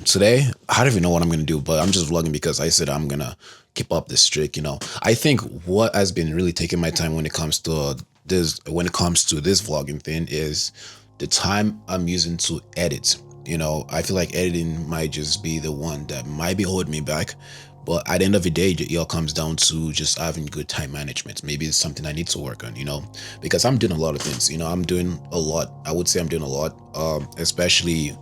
Today, I don't even know what I'm gonna do, but I'm just vlogging because I said I'm gonna keep up this streak. I think what has been really taking my time when it comes to this vlogging thing is the time I'm using to edit. I feel like editing might just be the one that might be holding me back. But at the end of the day, it all comes down to just having good time management. Maybe it's something I need to work on, because I'm doing a lot of things. I'm doing a lot. I would say I'm doing a lot, especially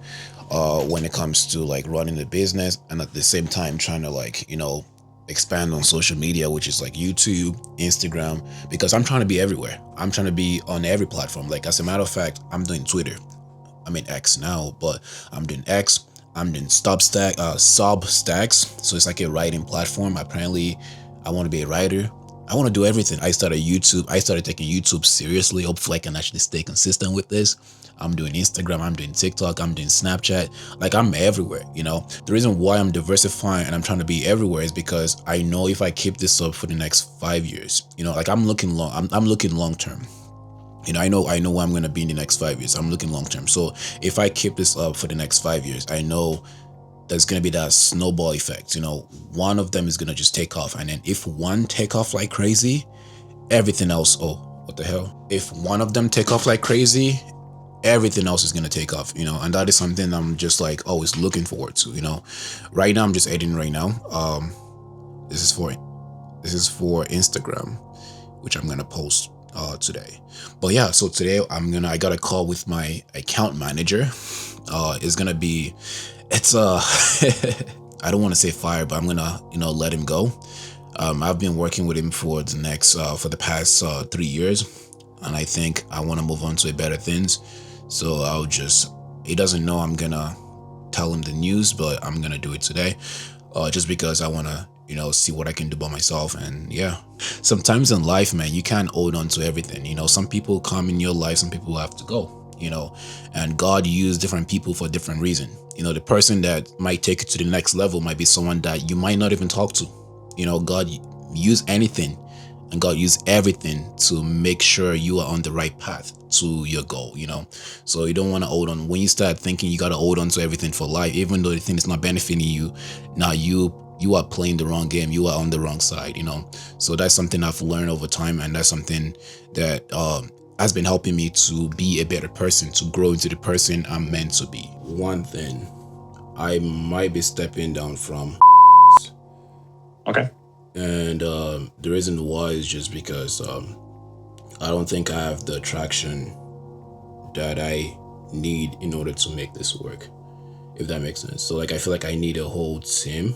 when it comes to like running the business and at the same time trying to expand on social media, which is like YouTube, Instagram, because I'm trying to be everywhere. I'm trying to be on every platform. Like, as a matter of fact, I'm doing Twitter. I mean X now, but I'm doing X. I'm doing Substacks. So it's like a writing platform. Apparently, I want to be a writer. I want to do everything. I started taking YouTube seriously. Hopefully I can actually stay consistent with this. I'm doing Instagram, I'm doing TikTok, I'm doing Snapchat. Like, I'm everywhere. The reason why I'm diversifying and I'm trying to be everywhere is because I know if I keep this up for the next 5 years, like I'm looking long term. I know where I'm gonna be in the next 5 years. I'm looking long term. So if I keep this up for the next 5 years, I know there's gonna be that snowball effect. One of them is gonna just take off, and then if one take off like crazy, everything else. Oh, what the hell? If one of them take off like crazy, everything else is gonna take off. And that is something I'm just like always looking forward to. Right now I'm just editing right now. This is for Instagram, which I'm gonna post today. But yeah, so today I got a call with my account manager. It's I don't want to say fire, but I'm gonna let him go. I've been working with him for the past 3 years, and I think I want to move on to better things. So he doesn't know I'm gonna tell him the news, but I'm gonna do it today, just because I want to see what I can do by myself. And yeah, sometimes in life, man, you can't hold on to everything. Some people come in your life, some people have to go. And God used different people for different reason. The person that might take you to the next level might be someone that you might not even talk to. God use anything, and God use everything to make sure you are on the right path to your goal. So you don't want to hold on. When you start thinking you got to hold on to everything for life, even though the thing is not benefiting you, now you are playing the wrong game. You are on the wrong side. So that's something I've learned over time, and that's something that has been helping me to be a better person, to grow into the person I'm meant to be. One thing, I might be stepping down from. Okay. And the reason why is just because I don't think I have the traction that I need in order to make this work, if that makes sense. So like, I feel like I need a whole team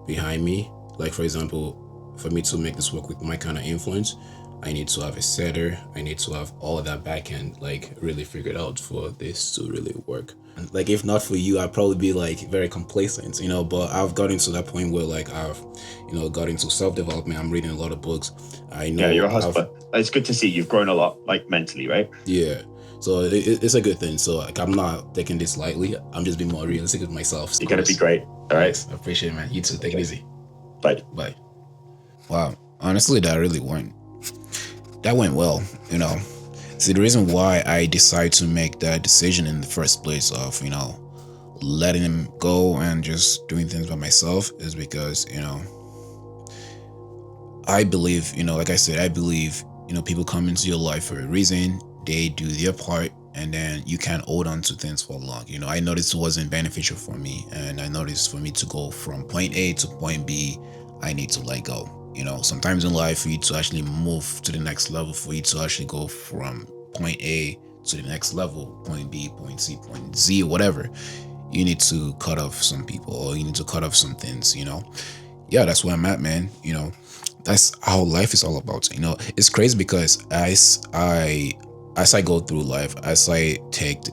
behind me. Like, for example, for me to make this work with my kind of influence, I need to have a setter. I need to have all of that back end like really figured out for this to really work. Like, if not for you, I'd probably be like very complacent, but I've gotten to that point where like I've got into self-development. I'm reading a lot of books. I know. Yeah, you're a hustler. It's good to see you've grown a lot, like mentally, right? Yeah. So it's a good thing. So like, I'm not taking this lightly. I'm just being more realistic with myself. You're gonna be great. All right. Yes, I appreciate it, man. You too. Take it easy. Bye. Bye. Wow. Honestly, that went well. See, the reason why I decided to make that decision in the first place of letting him go and just doing things by myself is because I believe, like I said, I believe people come into your life for a reason. They do their part, and then you can't hold on to things for long. I noticed it wasn't beneficial for me, and I noticed for me to go from point A to point B, I need to let go. Sometimes in life, for you to actually move to the next level, for you to actually go from point A to the next level, point B, point C, point Z, whatever, you need to cut off some people, or you need to cut off some things. Yeah, that's where I'm at, man. That's how life is all about. It's crazy because as I go through life, as I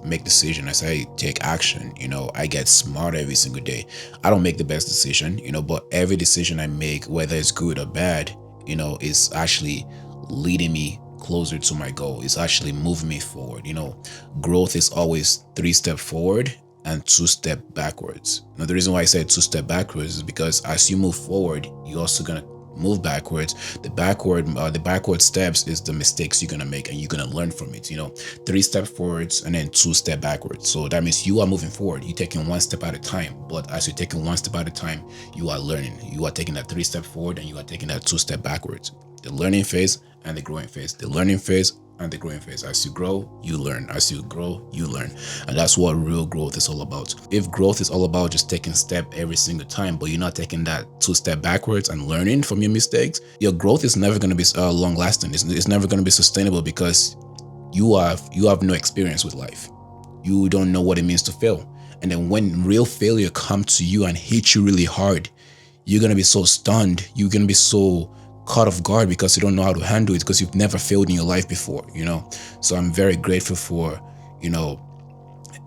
make decision, as I take action, I get smarter every single day. I don't make the best decision, but every decision I make, whether it's good or bad, is actually leading me closer to my goal. It's actually moving me forward. Growth is always 3 steps forward and 2 steps backwards. Now, the reason why I said 2 steps backwards is because as you move forward, you're also gonna move backwards. The backward steps is the mistakes you're gonna make, and you're gonna learn from it. 3 steps forwards and then 2 steps backwards. So that means you are moving forward. You're taking 1 step at a time. But as you're taking 1 step at a time, you are learning. You are taking that 3 step forward and you are taking that 2 step backwards. The learning phase and the growing phase. The learning phase and the growing phase. As you grow, you learn. As you grow, you learn. And that's what real growth is all about. If growth is all about just taking step every single time, but you're not taking that 2 step backwards and learning from your mistakes, your growth is never going to be long lasting. It's never going to be sustainable, because you have no experience with life. You don't know what it means to fail. And then when real failure comes to you and hits you really hard, you're going to be so stunned. You're going to be so caught off guard, because you don't know how to handle it, because you've never failed in your life before. So I'm very grateful for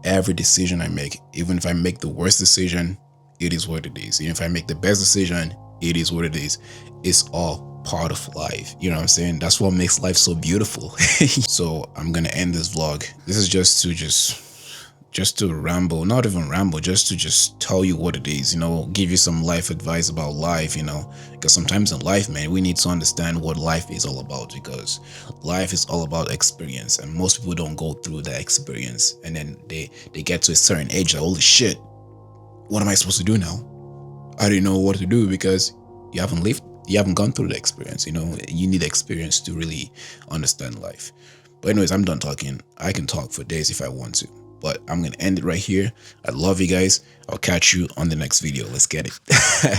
every decision I make. Even if I make the worst decision, it is what it is. Even if I make the best decision, it is what it is. It's all part of life. You know what I'm saying? That's what makes life so beautiful. So I'm gonna end this vlog. This is just to ramble, not even ramble, just to tell you what it is, give you some life advice about life, because sometimes in life, man, we need to understand what life is all about, because life is all about experience, and most people don't go through that experience, and then they get to a certain age like, holy shit, what am I supposed to do now? I didn't know what to do, because you haven't gone through the experience. You need experience to really understand life. But anyways, I'm done talking. I can talk for days if I want to, but I'm gonna end it right here. I love you guys. I'll catch you on the next video. Let's get it.